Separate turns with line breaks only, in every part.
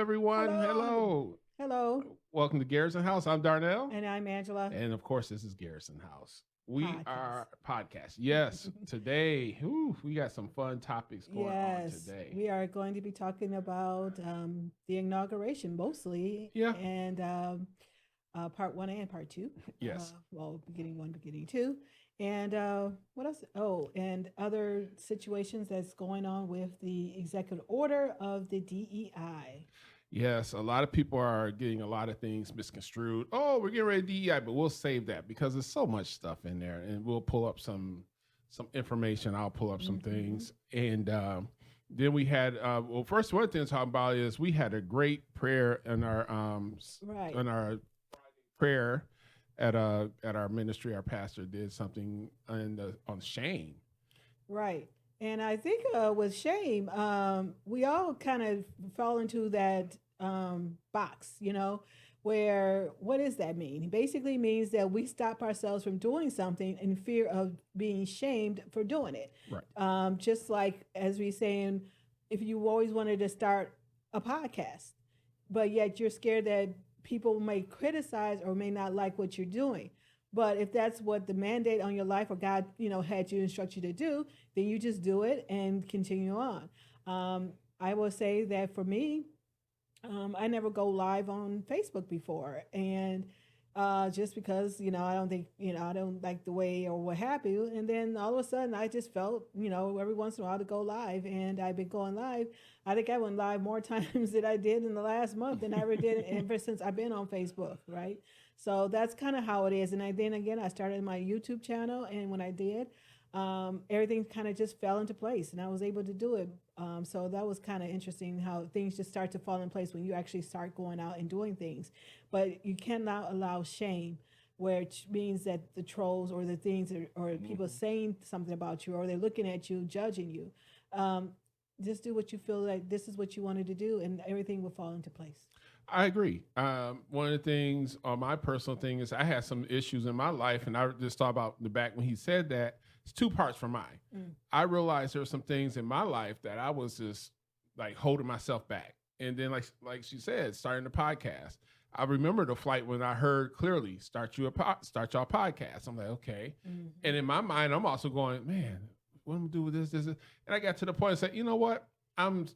everyone.
Hello.
Hello.
Hello.
Welcome to Garrison House. I'm Darnell.
And I'm Angela.
And of course, this is Garrison House. We
Podcast.
are podcast. Yes. Today, we got some fun topics going on
Yes,
today.
we are going to be talking about the inauguration mostly.
Yeah.
And part one and part two.
Yes.
Well, beginning one, beginning two. And what else? Oh, and other situations that's going on with the executive order of the DEI.
Yes, a lot of people are getting a lot of things misconstrued. Oh, we're getting ready to DEI, but we'll save that because there's so much stuff in there, and we'll pull up some information. I'll pull up some things, and then we had well, first one thing to talk about is we had a great prayer in our
Right.
in our prayer at our ministry. Our pastor did something on shame.
Right. And I think with shame, we all kind of fall into that box, where what does that mean? It basically means that we stop ourselves from doing something in fear of being shamed for doing it.
Right.
Just like as we saying, if you always wanted to start a podcast, but yet you're scared that people may criticize or may not like what you're doing. But if that's what the mandate on your life or God, had you instruct you to do, then you just do it and continue on. I will say that for me, I never go live on Facebook before, and just because I don't think I don't like the way or what have you, and then all of a sudden I just felt every once in a while to go live, and I've been going live. I think I went live more times than I did in the last month than I ever did ever since I've been on Facebook, right? So that's kind of how it is. And then again, I started my YouTube channel, and when I did, everything kind of just fell into place, and I was able to do it. So that was kind of interesting how things just start to fall in place when you actually start going out and doing things. But you cannot allow shame, which means that the trolls or the things or people saying something about you or they're looking at you, judging you. Just do what you feel like this is what you wanted to do, and everything will fall into place.
I agree. One of the things on my personal thing is I had some issues in my life, and I just thought about the back when he said that. It's two parts for mine. I realized there were some things in my life that I was just like holding myself back, and then like she said, starting the podcast. I remember the flight when I heard clearly start y'all podcast. I'm like, okay, and in my mind, I'm also going, man, what am I gonna do with this? And I got to the point and said, you know what? I'm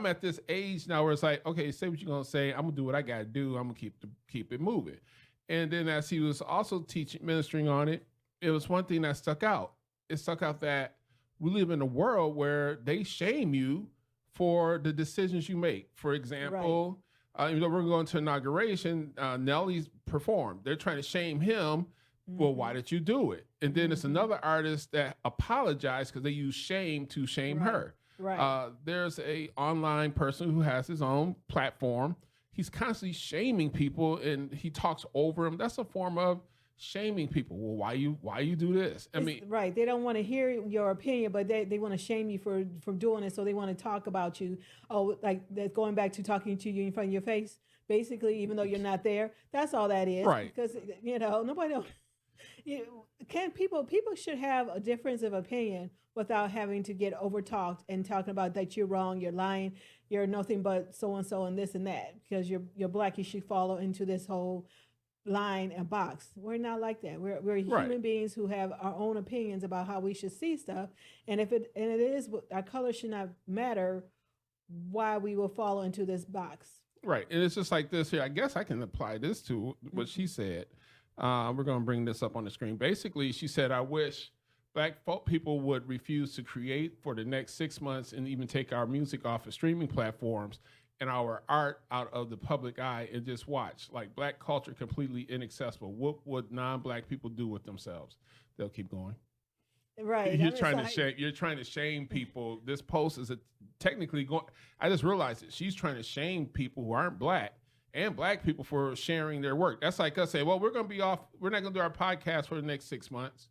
at this age now where it's like, okay, say what you're gonna say. I'm gonna do what I gotta do. I'm gonna keep it moving. And then as he was also ministering on it, it was one thing that stuck out. It stuck out that we live in a world where they shame you for the decisions you make. For example, we're going to inauguration. Nelly's performed. They're trying to shame him. Well, why did you do it? And then it's another artist that apologized because they use shame to shame her.
Right.
There's a online person who has his own platform. He's constantly shaming people, and he talks over them. That's a form of shaming people. Well, why you do this? I mean,
right. They don't want to hear your opinion, but they want to shame you for doing it. So they want to talk about you. Oh, like that's going back to talking to you in front of your face, basically, even though you're not there. That's all that is.
Right.
Because nobody don't. People should have a difference of opinion without having to get over talked and talking about that you're wrong, you're lying, you're nothing but so and so and this and that because you're black. You should follow into this whole line and box. We're not like that. We're human beings who have our own opinions about how we should see stuff, and it is our color should not matter. Why we will fall into this box.
Right, and it's just like this here. I guess I can apply this to what she said. We're going to bring this up on the screen. Basically, she said, I wish black folk people would refuse to create for the next 6 months and even take our music off of streaming platforms and our art out of the public eye and just watch. Like black culture completely inaccessible. What would non-black people do with themselves? They'll keep going.
Right.
You're trying to shame people. This post is technically going. I just realized it. She's trying to shame people who aren't black and black people for sharing their work. That's like us saying, well, we're going to be off. We're not going to do our podcast for the next 6 months.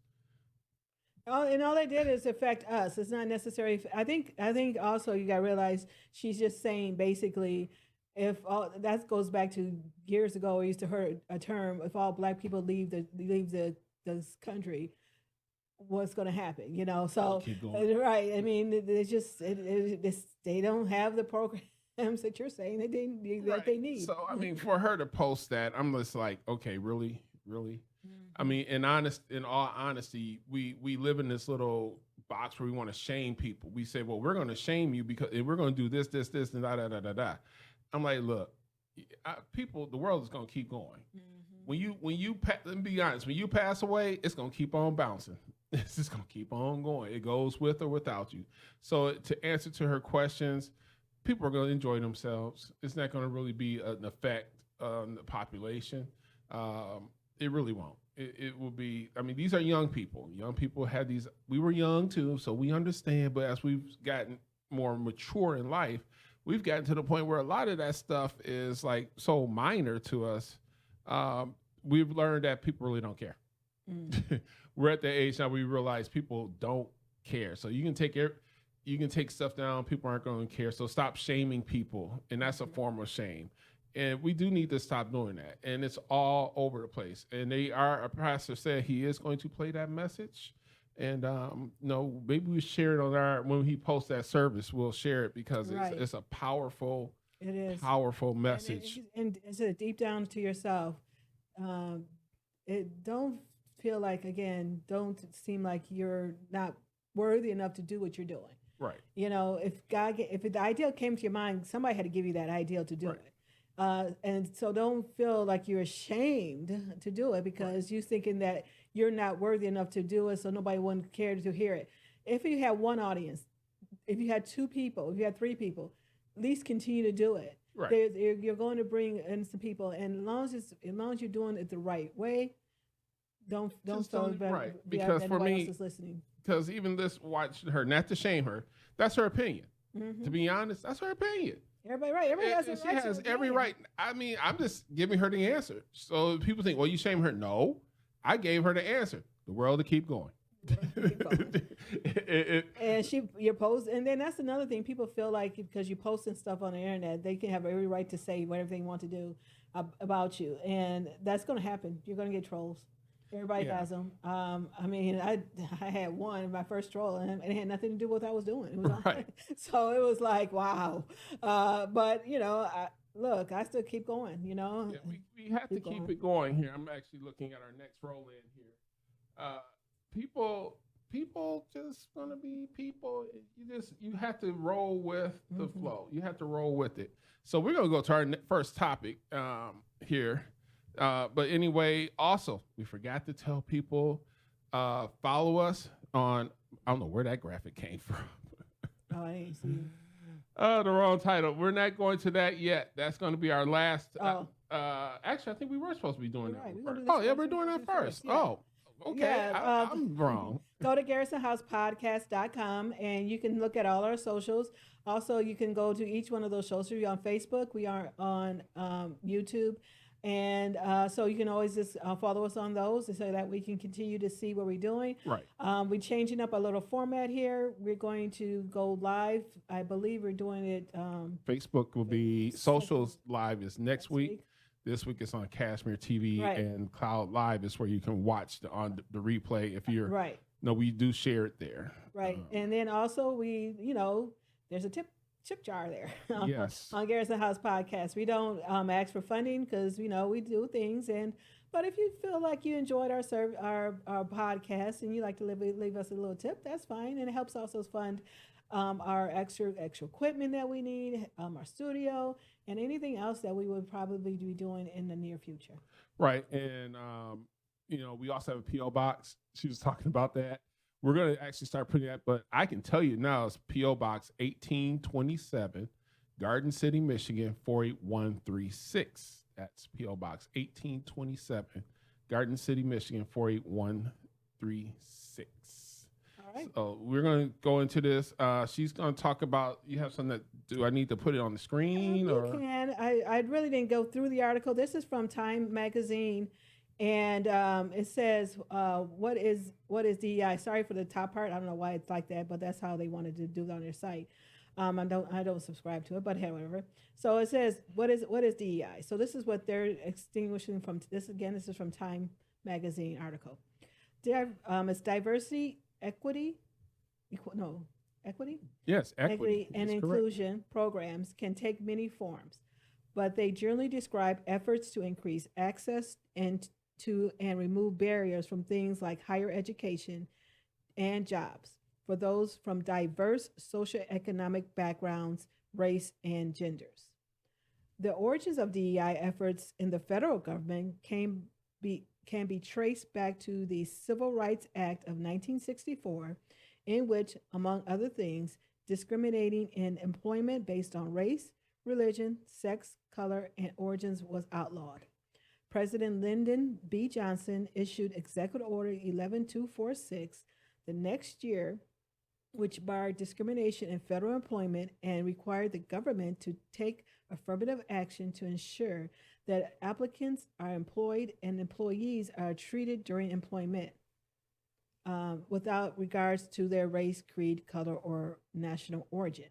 Oh, and all they did is affect us. It's not necessary. I think also you got to realize she's just saying basically, if all that goes back to years ago, I used to hear a term: if all black people leave this country, what's going to happen? So right. I mean, it's just they don't have the program. programs that you're saying that
Right.
they need.
So I mean, for her to post that, I'm just like, okay, really, really. I
Mhm.
mean, in all honesty, we live in this little box where we want to shame people. We say, well, we're going to shame you because we're going to do this, and da da da da da. I'm like, look, people, the world is going to keep going.
Mhm.
Let me be honest, when you pass away, it's going to keep on bouncing. It's just going to keep on going. It goes with or without you. So to answer to her questions, people are going to enjoy themselves. It's not going to really be an effect on the population. It really won't. It will be. I mean, these are young people. Young people had these. We were young too, so we understand. But as we've gotten more mature in life, we've gotten to the point where a lot of that stuff is like so minor to us. We've learned that people really don't care.
Mm.
We're at the age now we realize people don't care. So you can take stuff down. People aren't going to care. So stop shaming people, and that's a form of shame. And we do need to stop doing that. And it's all over the place. And a pastor said he is going to play that message. And no, maybe we share it on when he posts that service, we'll share it because
Right.
it's a powerful,
It is.
powerful message.
And it's a deep down to yourself. Um, it don't feel like, again, don't seem like you're not worthy enough to do what you're doing.
Right.
You know, if the ideal came to your mind, somebody had to give you that ideal to do
Right.
it. And so don't feel like you're ashamed to do it because you're thinking that you're not worthy enough to do it, so nobody wouldn't care to hear it. If you had one audience, if you had two people, if you had three people, at least continue to do it.
Right.
You're going to bring in some people, and as long as you're doing it the right way, don't
Just
feel
don't-
bad
right.
that
Because for
nobody
me-
else is listening.
Because even this, watch her, not to shame her, that's her opinion.
Mhm.
To be honest, that's her opinion.
Everybody, right? Everybody has,
And
a
she
right to
has
an
every
opinion.
right. I mean, I'm just giving her the answer. So people think, well, you shame her. No, I gave her the answer. The world to keep going.
Keep going.
It-
And you're post, and then that's another thing. People feel like because you're posting stuff on the internet, they can have every right to say whatever they want to do about you, and that's going to happen. You're going to get trolls. Everybody
Yeah.
has them. I mean, I had one, my first troll, and it had nothing to do with what I was doing. It was
Right.
so it was like wow. But you know, look, I still keep going. You know,
yeah, we have to
Keep
keep
going.
it going here. I'm actually looking at our next roll in here. People just gonna be people. You have to roll with the
Mhm.
flow. You have to roll with it. So we're gonna go to our first topic here. But anyway, also we forgot to tell people follow us on. I don't know where that graphic came from.
Oh, I didn't see.
The wrong title. We're not going to that yet. That's going to be our last.
Oh.
Actually, I think we were supposed to be doing
You're
that
right.
one
We're gonna
first.
do
Oh
this
yeah,
first.
we're doing
We're
that
gonna do
first.
this, yeah.
Oh, okay.
Yeah,
I'm wrong.
Go to GarrisonHousePodcast.com and you can look at all our socials. Also, you can go to each one of those socials. We're on Facebook. We are on YouTube. And so you can always just follow us on those so that we can continue to see what we're doing.
Right.
We're changing up a little format here. We're going to go live. I believe we're doing it
Facebook will be socials live is next week. This week it's on Cashmere TV
Right.
and Cloud Live is where you can watch on the replay if you're.
Right.
No, we do share it there.
Right. And then also there's a tip jar there.
Yes.
On Garrison House Podcast. We don't ask for funding because we do things, but if you feel like you enjoyed our podcast and you like to leave us a little tip, that's fine, and it helps also fund our extra equipment that we need, our studio, and anything else that we would probably be doing in the near future.
Right. And, we also have a P.O. box. She was talking about that. We're going to actually start putting that, but I can tell you now it's P.O. Box 1827, Garden City, Michigan, 48136. That's P.O. Box 1827, Garden City, Michigan, 48136.
All right.
So we're going to go into this. She's going to talk about, you have something do I need to put it on the screen?
You can. I really didn't go through the article. This is from Time Magazine. And it says, what is DEI? Sorry for the top part. I don't know why it's like that, but that's how they wanted to do it on their site. I don't subscribe to it, but however. So it says, what is DEI? So this is what they're extinguishing from this. Again, this is from Time Magazine article. It's diversity, equity, equity,
Yes, equity
equity and
is correct.
inclusion programs can take many forms, but they generally describe efforts to increase access and to and remove barriers from things like higher education and jobs for those from diverse socioeconomic backgrounds, race, and genders. The origins of DEI efforts in the federal government can be traced back to the Civil Rights Act of 1964, in which, among other things, discriminating in employment based on race, religion, sex, color, and origins was outlawed. President Lyndon B. Johnson issued Executive Order 11246 the next year, which barred discrimination in federal employment and required the government to take affirmative action to ensure that applicants are employed and employees are treated during employment without regards to their race, creed, color, or national origin.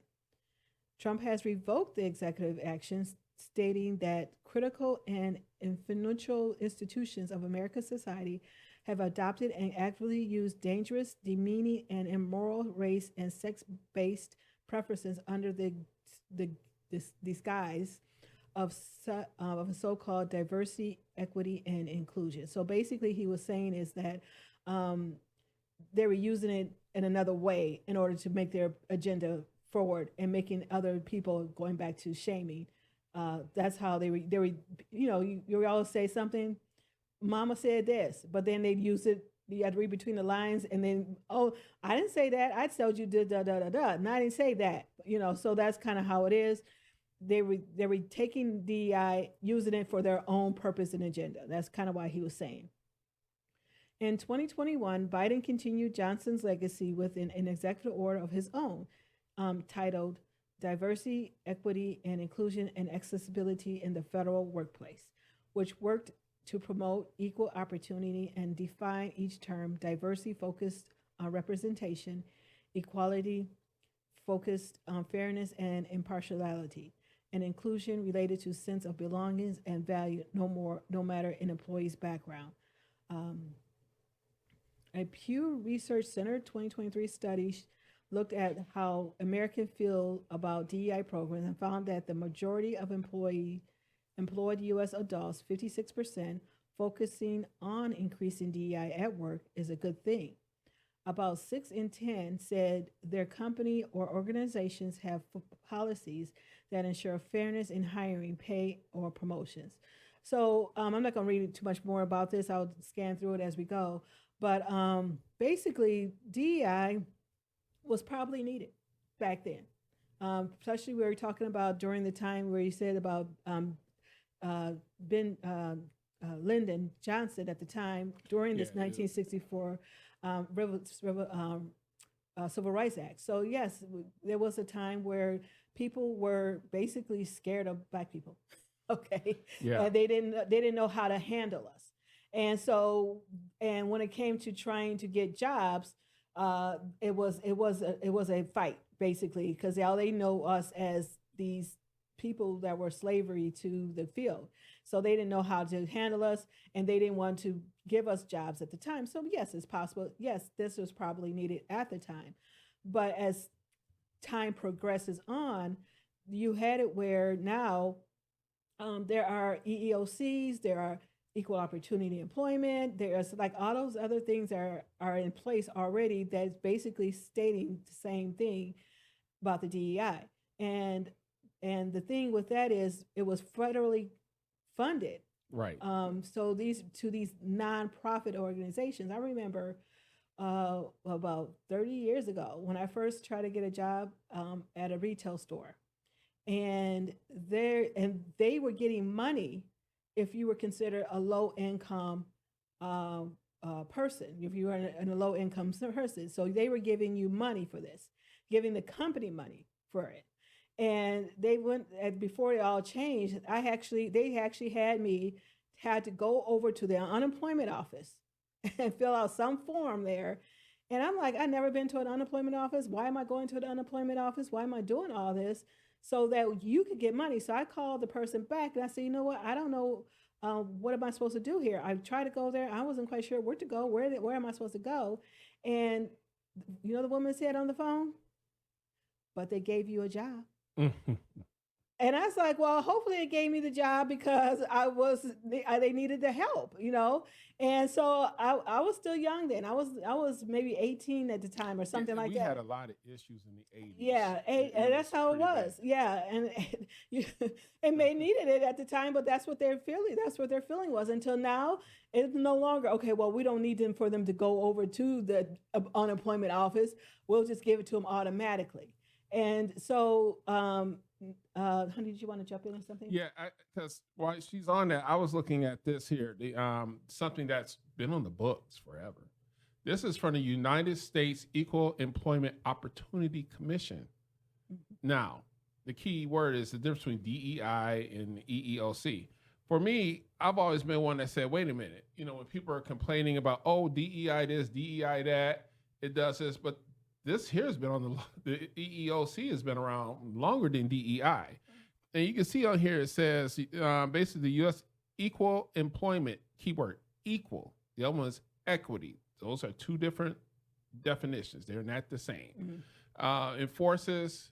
Trump has revoked the executive actions, stating that critical and influential institutions of American society have adopted and actively used dangerous, demeaning, and immoral race and sex based preferences under the disguise of, of a so called diversity, equity, and inclusion. So basically, he was saying is that um, they were using it in another way in order to make their agenda forward and making other people going back to shaming. That's how they were, you always say something, mama said this, but then they'd use it. You had to read between the lines, and then, oh, I didn't say that. I told you da da da da da, and I didn't say that. So that's kind of how it is. They were taking DEI, using it for their own purpose and agenda. That's kind of why he was saying. In 2021, Biden continued Johnson's legacy with an executive order of his own, titled Diversity, Equity, and Inclusion and Accessibility in the Federal Workplace, which worked to promote equal opportunity and define each term diversity focused on representation, equality focused on fairness and impartiality, and inclusion related to sense of belongings and value no matter an employee's background. Um, a Pew Research Center 2023 study looked at how Americans feel about DEI programs and found that the majority of employed U.S. adults, 56%, focusing on increasing DEI at work is a good thing. About 6 in 10 said their company or organizations have policies that ensure fairness in hiring, pay, or promotions. So I'm not going to read too much more about this. I'll scan through it as we go. But basically, DEI was probably needed back then. Especially we were talking about during the time where you said about Ben Lyndon Johnson at the time during this 1964 Civil Rights Act. So yes, there was a time where people were basically scared of black people. Okay,
Yeah.
and they didn't know how to handle us, and so when it came to trying to get jobs, it was a fight basically because all they know us as these people that were slavery to the field. So they didn't know how to handle us and they didn't want to give us jobs at the time. So yes, it's possible. Yes, this was probably needed at the time. But as time progresses on, you had it where now there are EEOCs, there are equal opportunity employment, there's like all those other things are in place already that's basically stating the same thing about the DEI. And the thing with that is it was federally funded.
Right.
So these nonprofit organizations, I remember about 30 years ago when I first tried to get a job at a retail store, and they were getting money if you were considered a low income person, if you were in a low income person. So they were giving you money for this, giving the company money for it. And they went before it all changed. They actually had to go over to the unemployment office and fill out some form there. And I'm like, I've never been to an unemployment office. Why am I going to the unemployment office? Why am I doing all this? So that you could get money. So I called the person back and I said, you know what? I don't know what am I supposed to do here. I tried to go there. I wasn't quite sure where to go. Where am I supposed to go? And you know the woman said on the phone? but they gave you a job.
Mhm.
And I was like, well, hopefully it gave me the job because they needed the help, you know. And so I was still young then. I was maybe 18 at the time or something like
We had
that.
a lot of issues in the 80s.
Yeah,
It
and that's
was
how it
pretty bad.
was. Yeah, and you, and they needed it at the time, but that's what they're feeling. That's what their feeling was until now. It's no longer okay. Well, we don't need them for them to go over to the unemployment office. We'll just give it to them automatically. And so, honey, did you want to jump in or something?
Yeah, because while she's on that, I was looking at this here, the something that's been on the books forever. This is from the United States Equal Employment Opportunity Commission.
Mm-hmm.
Now, the key word is the difference between DEI and EEOC. For me, I've always been one that said, wait a minute, you know, when people are complaining about, oh, DEI this, DEI that, it does this, but this here has been on the EEOC has been around longer than DEI. And you can see on here it says basically the U.S. equal employment, keyword equal. The other one is equity. Those are two different definitions. They're not the same. Mm-hmm. Enforces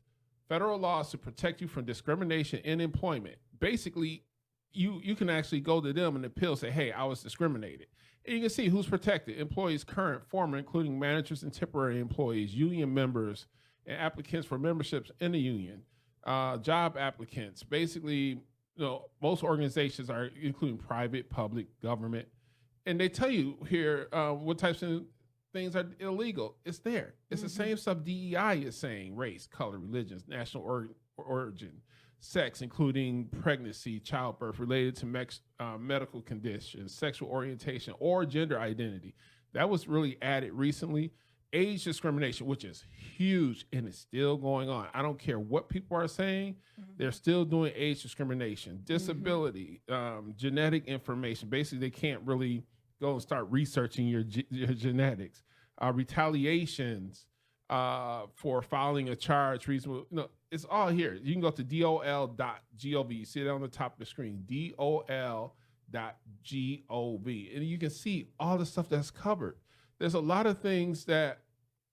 federal laws to protect you from discrimination in employment. Basically, you can actually go to them and appeal, say, hey, I was discriminated. And you can see who's protected. Employees, current, former, including managers and temporary employees, union members, and applicants for memberships in the union. Job applicants. Basically, you know, most organizations are including private, public, government, and they tell you here what types of things are illegal. It's there. It's the same stuff DEI is saying: race, color, religion, national origin, sex, including pregnancy, childbirth, related to medical conditions, sexual orientation, or gender identity. That was really added recently. Age discrimination, which is huge and it's still going on. I don't care what people are saying, they're still doing age discrimination. Disability, genetic information. Basically, they can't really go and start researching your genetics. Retaliations for filing a charge reasonable. No, it's all here. You can go to dol.gov. You see it on the top of the screen, dol.gov. And you can see all the stuff that's covered. There's a lot of things that,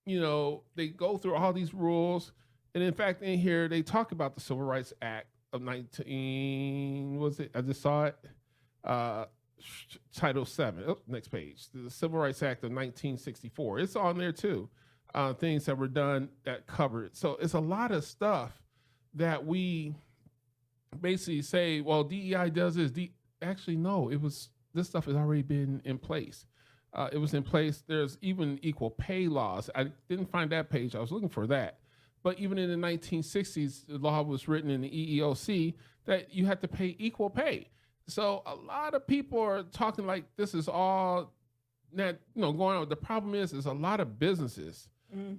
you know, they go through all these rules. And in fact, in here, they talk about the Civil Rights Act of 19, was it? I just saw it. Title 7. Oh, next page. The Civil Rights Act of 1964. It's on there too. Things that were done that covered. So it's a lot of stuff that we basically say, well, DEI does this. Actually, no, this stuff has already been in place. It was in place. There's even equal pay laws. I didn't find that page. I was looking for that. But even in the 1960s, the law was written in the EEOC that you had to pay equal pay. So a lot of people are talking like this is all that, you know, going on. The problem is a lot of businesses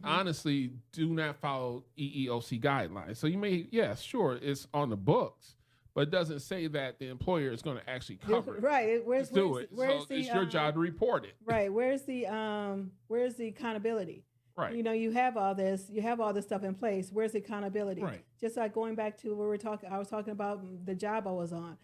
honestly do not follow EEOC guidelines. So you may, yeah, sure, it's on the books, but it doesn't say that the employer is going to actually cover it.
Right. Where's
it's your job to report it.
Right. Where's the accountability?
Right.
You know, you have all this stuff in place. Where's the accountability?
Right.
Just like going back to where I was talking about the job I was on.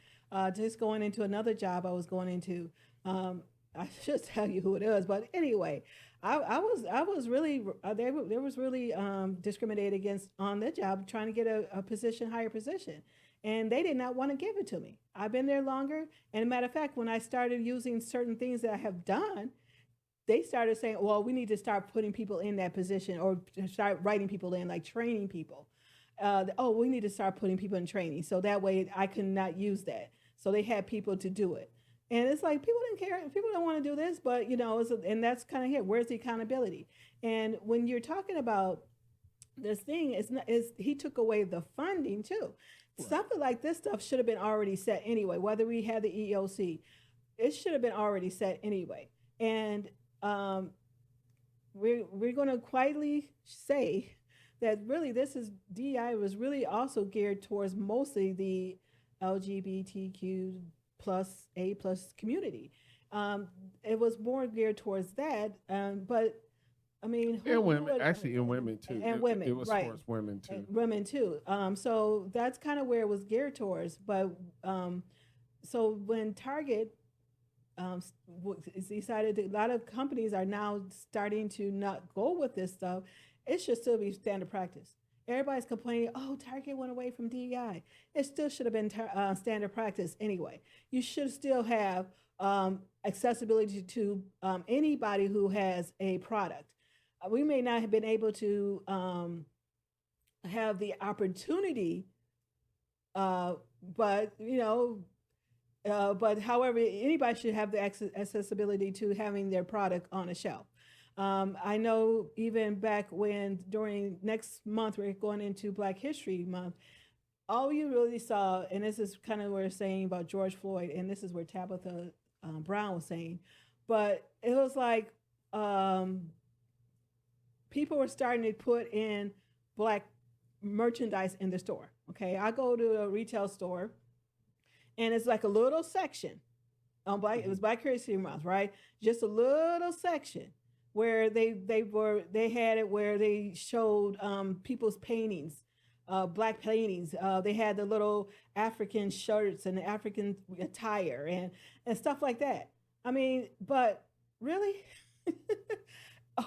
Just going into another job I was going into. I should tell you who it is, but anyway, I was really there was really discriminated against on their job trying to get a position, higher position, and they did not want to give it to me. I've been there longer, and a matter of fact, when I started using certain things that I have done, they started saying, well, we need to start putting people in that position or start writing people in, like training people. We need to start putting people in training so that way I could not use that. So they had people to do it. And it's like, people didn't care. People don't want to do this, but, you know, and that's kind of here. Where's the accountability? And when you're talking about this thing, he took away the funding too. Right. Something like this stuff should have been already set anyway, whether we had the EEOC. It should have been already set anyway. And we're going to quietly say that really DEI was really also geared towards mostly the LGBTQ plus A plus community. It was more geared towards that, but I mean,
and women, actually, and women too.
And women,
it was
right.
towards women too.
And women too. So that's kind of where it was geared towards. But so when Target decided that a lot of companies are now starting to not go with this stuff, it should still be standard practice. everybody's complaining, oh, Target went away from DEI. It still should have been standard practice anyway. You should still have accessibility to anybody who has a product. We may not have been able to have the opportunity, but but however, anybody should have the accessibility to having their product on a shelf. I know even back when during next month we're going into Black History Month, all you really saw, and this is kind of what we're saying about George Floyd, and this is where Tabitha Brown was saying, but it was like people were starting to put in Black merchandise in the store. Okay, I go to a retail store, and it's like a little section on Black. It was Black History Month, right? Just a little section where they had it where they showed people's paintings, Black paintings. They had the little African shirts and the African attire and stuff like that. I mean, but really,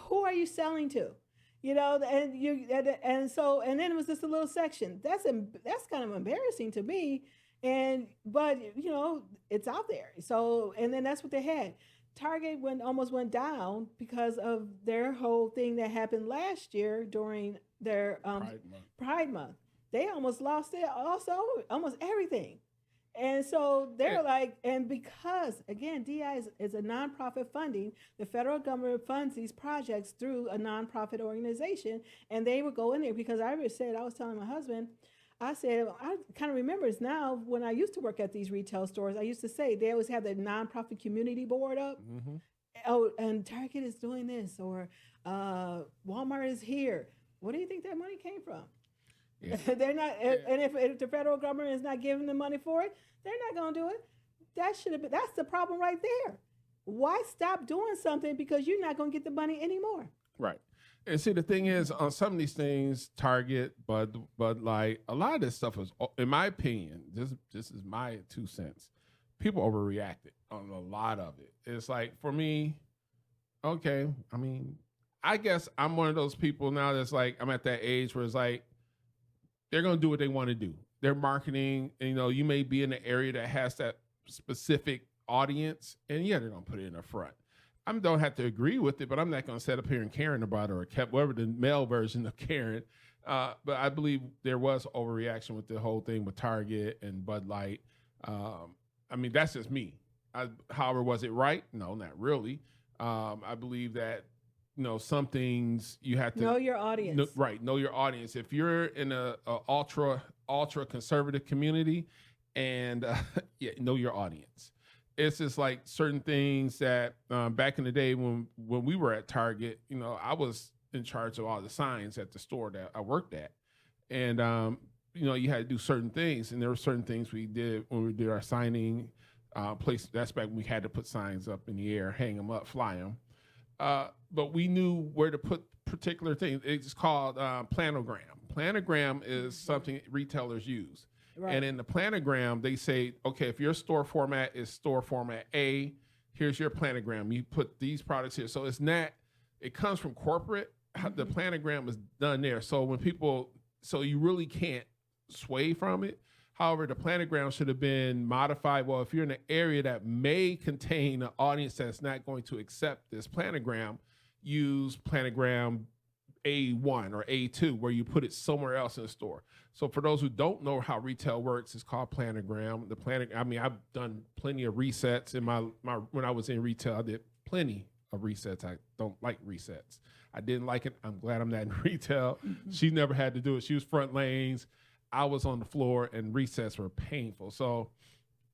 who are you selling to? And then it was just a little section. That's kind of embarrassing to me. But it's out there. So, and then that's what they had. Target almost went down because of their whole thing that happened last year during their Pride Month. They almost lost it also, almost everything. And so they're like, and because again, DI is a nonprofit funding, the federal government funds these projects through a nonprofit organization, and they would go in there because I was telling my husband, I said, I kind of remember it's now when I used to work at these retail stores, I used to say they always have the nonprofit community board up. Mm-hmm. Oh, and Target is doing this, or Walmart is here. What do you think that money came from? Yeah. They're not, and if the federal government is not giving them money for it, they're not going to do it. That's the problem right there. Why stop doing something because you're not going to get the money anymore?
Right. And see, the thing is, on some of these things, Target, Bud Light, a lot of this stuff is, in my opinion, this is my 2 cents. People overreacted on a lot of it. It's like, for me, okay, I mean, I guess I'm one of those people now that's like, I'm at that age where it's like, they're going to do what they want to do. They're marketing, and, you may be in an area that has that specific audience, and they're going to put it in the front. I don't have to agree with it, but I'm not going to sit up here and Karen about it, or whatever the male version of Karen. But I believe there was overreaction with the whole thing with Target and Bud Light. I mean, that's just me. However, was it right? No, not really. I believe that, some things you have to
know your audience.
Know your audience. If you're in a ultra conservative community, and know your audience. It's just like certain things that back in the day when we were at Target, I was in charge of all the signs at the store that I worked at. And, you had to do certain things. And there were certain things we did when we did our signing place. That's back when we had to put signs up in the air, hang them up, fly them. But we knew where to put particular things. It's called planogram. Planogram is something retailers use. Right. And in the planogram, they say, okay, if your store format is store format A, here's your planogram. You put these products here. So it comes from corporate. Mm-hmm. The planogram is done there. So you really can't sway from it. However, the planogram should have been modified. Well, if you're in an area that may contain an audience that's not going to accept this planogram, use planogram A1 or A2, where you put it somewhere else in the store. So for those who don't know how retail works, it's called planogram. I've done plenty of resets in my when I was in retail. I did plenty of resets. I don't like resets. I didn't like it. I'm glad I'm not in retail. Mm-hmm. She never had to do it. She was front lanes. I was on the floor, and resets were painful. So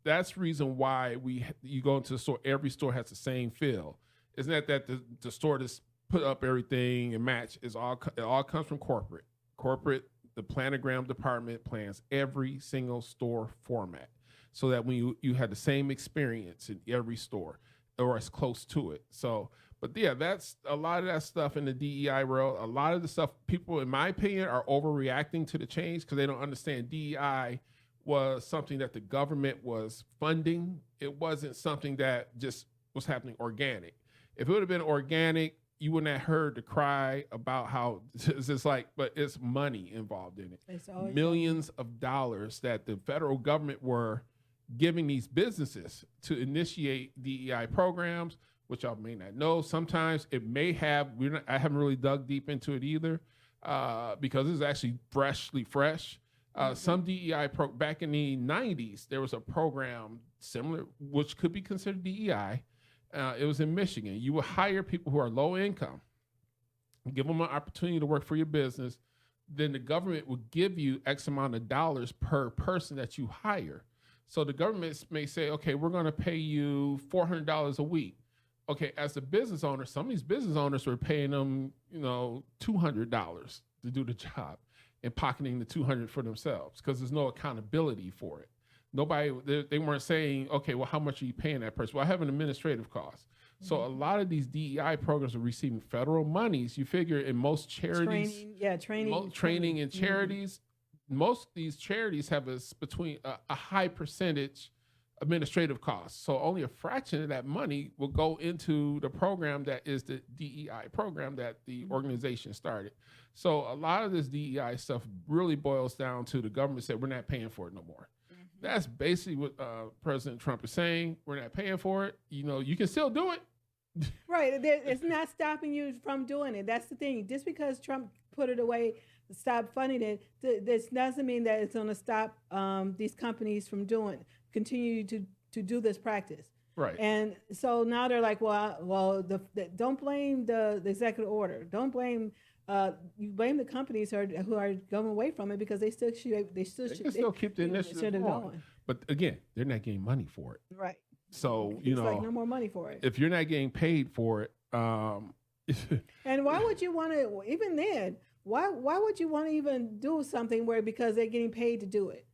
that's the reason why you go into the store. Every store has the same feel. It's not that the store just put up everything and match. It all comes from corporate. Corporate, the planogram department plans every single store format, so that when you had the same experience in every store, or as close to it. So, but that's a lot of that stuff in the DEI world. A lot of the stuff, people, in my opinion, are overreacting to the change because they don't understand DEI was something that the government was funding. It wasn't something that just was happening organic. If it would have been organic, you wouldn't have heard the cry about how it's just like, but it's money involved in it.
It's always
Millions of dollars that the federal government were giving these businesses to initiate DEI programs, which y'all may not know. Sometimes it may have, I haven't really dug deep into it either, because it's actually freshly fresh. Some DEI, back in the 90s, there was a program similar, which could be considered DEI. It was in Michigan. You would hire people who are low income, give them an opportunity to work for your business. Then the government will give you X amount of dollars per person that you hire. So the government may say, okay, we're going to pay you $400 a week. Okay, as a business owner, some of these business owners were paying them, $200 to do the job and pocketing the $200 for themselves because there's no accountability for it. Nobody, they weren't saying, okay, well, how much are you paying that person? Well, I have an administrative cost. So a lot of these DEI programs are receiving federal monies. You figure in most charities, training and charities, most of these charities have between a high percentage administrative costs. So only a fraction of that money will go into the program that is the DEI program that the organization started. So a lot of this DEI stuff really boils down to the government said, we're not paying for it no more. That's basically what President Trump is saying. We're not paying for it. You can still do it.
Right. It's not stopping you from doing it. That's the thing. Just because Trump put it away, stop funding it, this doesn't mean that it's going to stop these companies from continue to do this practice.
Right.
And so now they're like, well, don't blame the executive order. Don't blame. You blame the companies who are going away from it because they still keep the initiative
going. But again, they're not getting money for it.
Right.
So
it's like no more money for it.
If you're not getting paid for it,
and why would you want to? Even then, why would you want to even do something because they're getting paid to do it?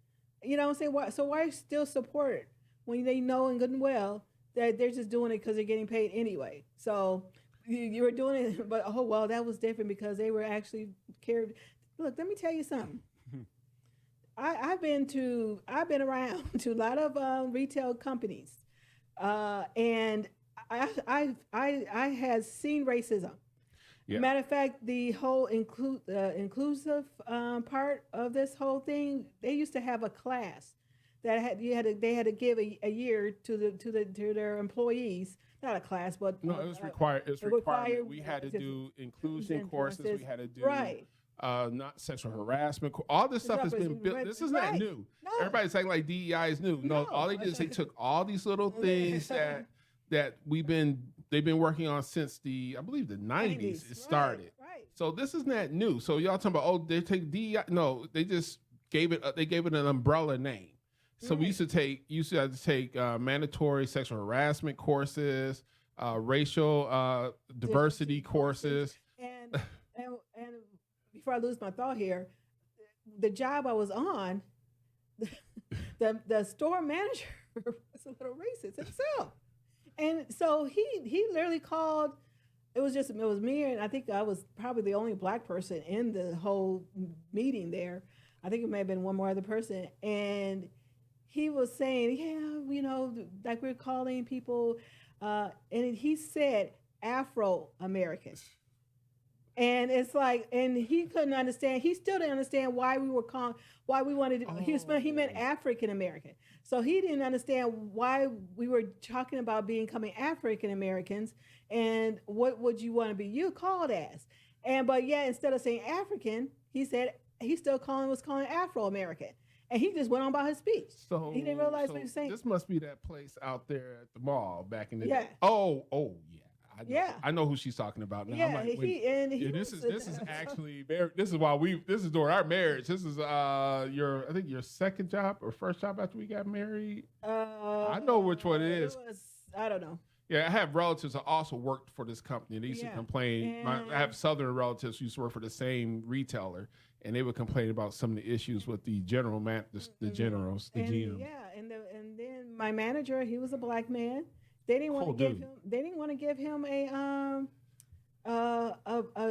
You know what I'm saying? So why still support it when they know in good and well that they're just doing it because they're getting paid anyway? So you were doing it, but that was different because they were actually cared. Look, let me tell you something. I've been around to a lot of retail companies, and I had seen racism. Yeah. Matter of fact, the whole inclusive part of this whole thing, they used to have a class that they had to give a year to their employees. Not a class, but
no, it was required. It's required. We had to do inclusion courses. We had to do not sexual harassment. All this stuff has been built. This is not new. No. Everybody's saying like DEI is new. No, all they did is they took all these little things that they've been working on since I believe the 90s it started. Right. So this is not new. So y'all talking about they take DEI? No, they just gave it an umbrella name. So we used to have to take mandatory sexual harassment courses, racial diversity courses. And
before I lose my thought here, the job I was on, the store manager was a little racist himself. And so he literally called, it was me, and I think I was probably the only black person in the whole meeting there. I think it may have been one more other person. And he was saying, like we're calling people, and he said Afro-American. And it's like, and he couldn't understand. He still didn't understand why we wanted to, he meant African American. So he didn't understand why we were talking about becoming African Americans and what would you want to be called as. But instead of saying African, he said he still was calling Afro-American. And he just went on about his speech. So he didn't realize what he was saying.
This must be that place out there at the mall back in the day. Oh, yeah. I know who she's talking about now.
Yeah,
this is actually this is during our marriage. This is your second job or first job after we got married. I know which one it is.
I don't know.
Yeah, I have relatives that also worked for this company. They used to complain. I have Southern relatives who used to work for the same retailer, and they would complain about some of the issues with the general the generals, the GM. Yeah,
and then my manager, he was a black man. They didn't want to give him a how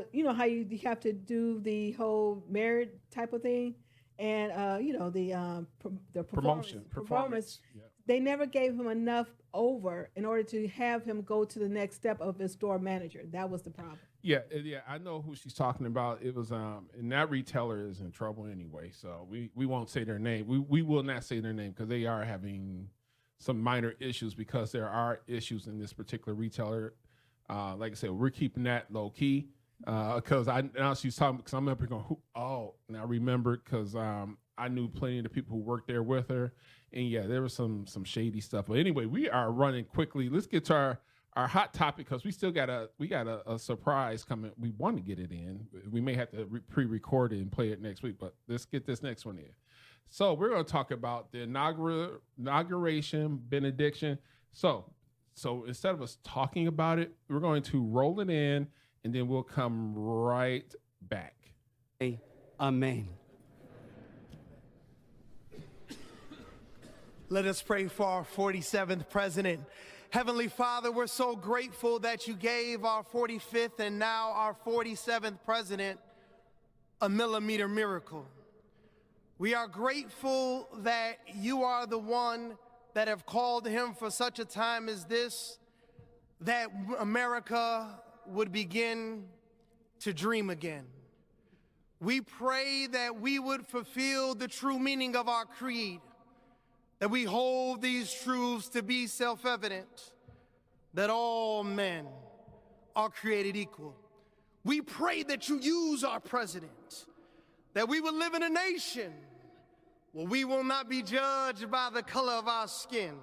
you have to do the whole merit type of thing, and the performance. they never gave him enough over in order to have him go to the next step of his store manager. That was the problem.
Yeah, I know who she's talking about. It was and that retailer is in trouble anyway, so we won't say their name. We will not say their name because they are having some minor issues because there are issues in this particular retailer. Like I said, we're keeping that low key because now she's talking because I'm up here going, and I remember because I knew plenty of the people who worked there with her, and yeah, there was some shady stuff. But anyway, we are running quickly. Let's get to our hot topic because we got a surprise coming. We want to get it in. We may have to pre-record it and play it next week, but let's get this next one in. So we're going to talk about the inauguration benediction. So instead of us talking about it, we're going to roll it in, and then we'll come right back.
Amen.
Let us pray for our 47th president. Heavenly Father, we're so grateful that you gave our 45th and now our 47th president a millimeter miracle. We are grateful that you are the one that have called him for such a time as this, that America would begin to dream again. We pray that we would fulfill the true meaning of our creed, that we hold these truths to be self-evident, that all men are created equal. We pray that you use our president, that we will live in a nation where we will not be judged by the color of our skin,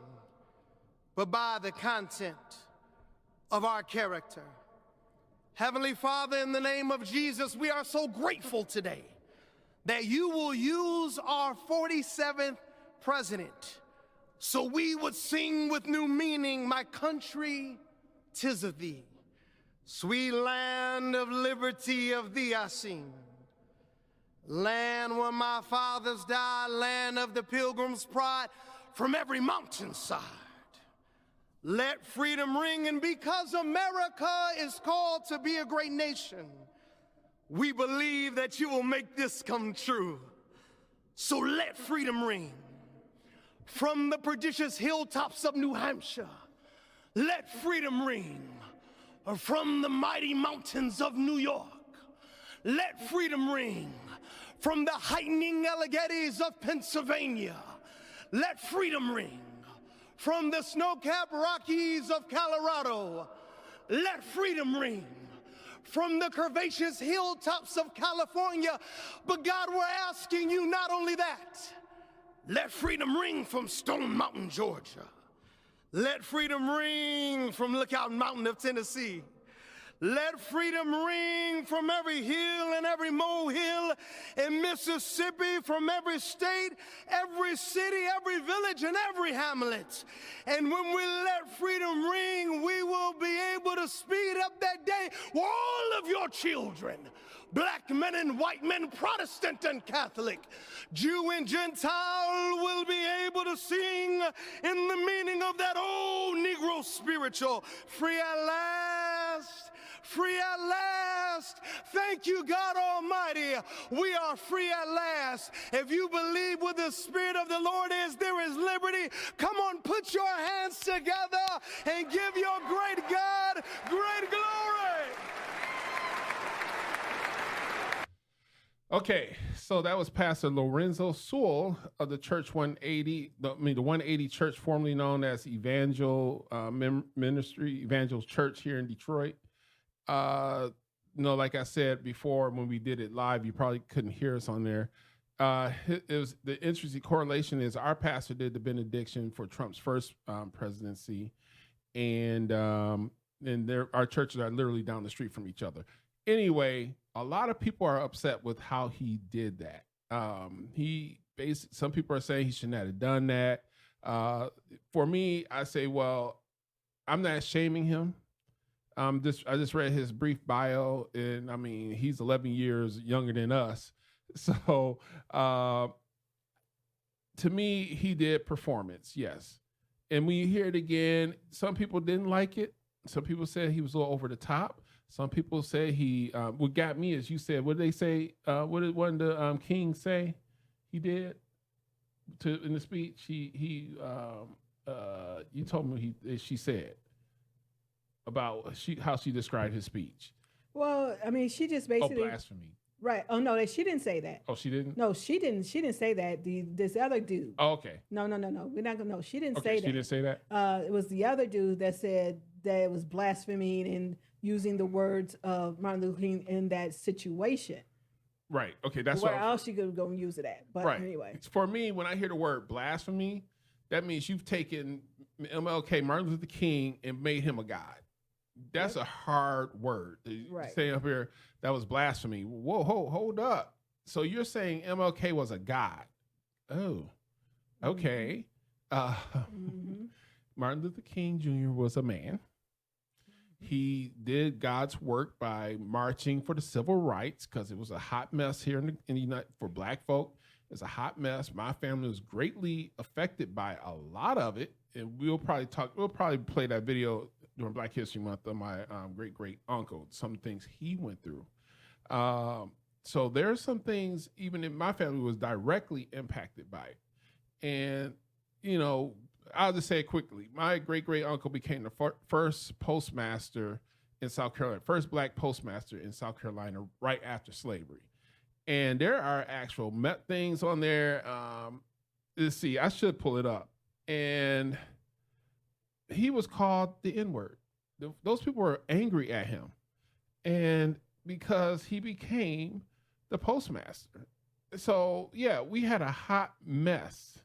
but by the content of our character. Heavenly Father, in the name of Jesus, we are so grateful today that you will use our 47th president so we would sing with new meaning, my country, 'tis of thee. Sweet land of liberty, of thee I sing. Land where my fathers died, land of the pilgrim's pride, from every mountainside. Let freedom ring, and because America is called to be a great nation, we believe that you will make this come true. So let freedom ring. From the prodigious hilltops of New Hampshire, let freedom ring. From the mighty mountains of New York, let freedom ring. From the heightening Alleghenies of Pennsylvania, let freedom ring. From the snow-capped Rockies of Colorado, let freedom ring. From the curvaceous hilltops of California, but God, we're asking you not only that, let freedom ring from Stone Mountain, Georgia. Let freedom ring from Lookout Mountain of Tennessee. Let freedom ring from every hill and every molehill in Mississippi, from every state, every city, every village, and every hamlet. And when we let freedom ring, we will be able to speed up that day where all of your children, black men and white men, Protestant and Catholic, Jew and Gentile, will be able to sing in the meaning of that old Negro spiritual, free at last. Free at last. Thank you, God Almighty. We are free at last. If you believe where the Spirit of the Lord is, there is liberty. Come on, put your hands together and give your great God great glory.
Okay, so that was Pastor Lorenzo Sewell of the Church 180, the 180 Church, formerly known as Evangel Ministry, Evangel Church here in Detroit. Like I said before, when we did it live, you probably couldn't hear us on there. It was the interesting correlation is our pastor did the benediction for Trump's first presidency, and our churches are literally down the street from each other. Anyway, a lot of people are upset with how he did that. Some people are saying he should not have done that. For me, I say, well, I'm not shaming him. I just read his brief bio, and I mean, he's 11 years younger than us. So, to me, he did performance, yes. And when you hear it again, some people didn't like it. Some people said he was a little over the top. Some people say what got me is you said, what did they say? What did one of the kings say he did in the speech? You told me she said about how she described his speech.
Well, I mean, she just
Oh,
basically
blasphemy.
right. Oh no, she didn't say that.
Oh, she didn't.
No, she didn't. She didn't say that. This other dude.
Oh, okay.
No. We're not gonna. No, she didn't
Okay,
say that.
she didn't say that.
It was the other dude that said that it was blasphemy and using the words of Martin Luther King in that situation.
Right. Okay. That's
Where
what
else she could go and use it at? But
right.
anyway,
For me, when I hear the word blasphemy, that means you've taken MLK, Martin Luther King, and made him a god. That's a hard word.
Right.
Say up here, that was blasphemy. Whoa, hold up. So you're saying MLK was a god? Oh, okay. Martin Luther King Jr. was a man. He did God's work by marching for the civil rights because it was a hot mess here in the United for Black folk. It's a hot mess. My family was greatly affected by a lot of it, and we'll probably play that video during Black History Month of my great uncle. Some things he went through. So there's some things even in my family was directly impacted by it, and I'll just say it quickly. My great uncle became the first postmaster in South Carolina, first Black postmaster in South Carolina right after slavery. And there are actual things on there. Let's see, I should pull it up. And he was called the N-word. Those people were angry at him. And because he became the postmaster. So, yeah, we had a hot mess.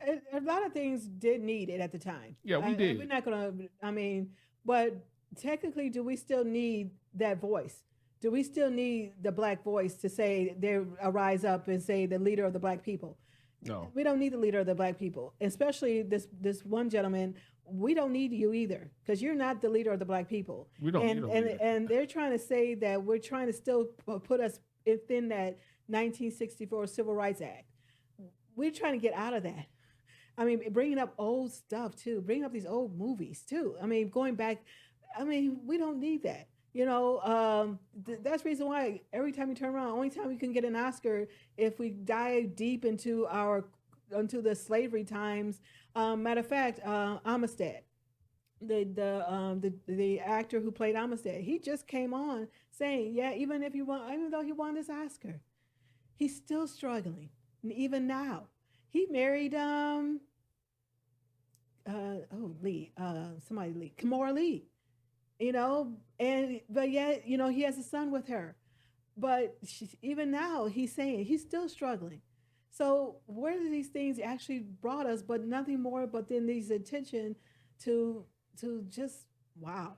A lot of things did need it at the time.
Yeah, we did.
We're not going to, but technically, do we still need that voice? Do we still need the Black voice to say, rise up and say the leader of the Black people?
No.
We don't need the leader of the Black people, especially this one gentleman. We don't need you either because you're not the leader of the Black people.
We don't need a leader.
And they're trying to say that we're trying to still put us within that 1964 Civil Rights Act. We're trying to get out of that. Bringing up old stuff too, bringing up these old movies too. Going back, we don't need that. That's the reason why every time you turn around, only time we can get an Oscar if we dive deep into the slavery times. Matter of fact, Amistad, the actor who played Amistad, he just came on saying, yeah, even though he won this Oscar, he's still struggling, even now. He married Lee, Kimora Lee, but yet, he has a son with her. But even now, he's saying he's still struggling. So where do these things actually brought us, but nothing more but then these attention to just, wow.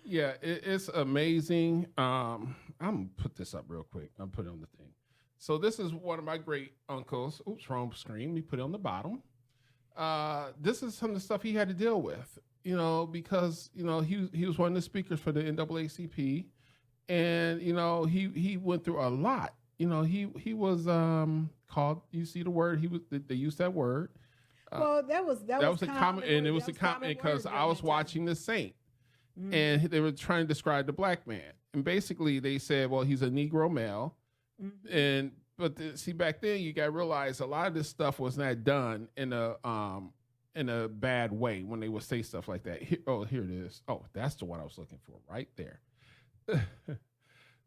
Yeah, it's amazing. I'm going to put this up real quick. I'll put it on the thing. So this is one of my great uncles. Oops, wrong screen. We put it on the bottom. This is some of the stuff he had to deal with, because, he was one of the speakers for the NAACP. And, he went through a lot. He was called, you see the word, they used that word.
Well, that was a comment.
And it was a comment because I was watching The Saint. And they were trying to describe the Black man. And basically they said, well, he's a Negro male. But back then you got to realize a lot of this stuff was not done in a bad way when they would say stuff like that. Here it is. Oh, that's the one I was looking for right there.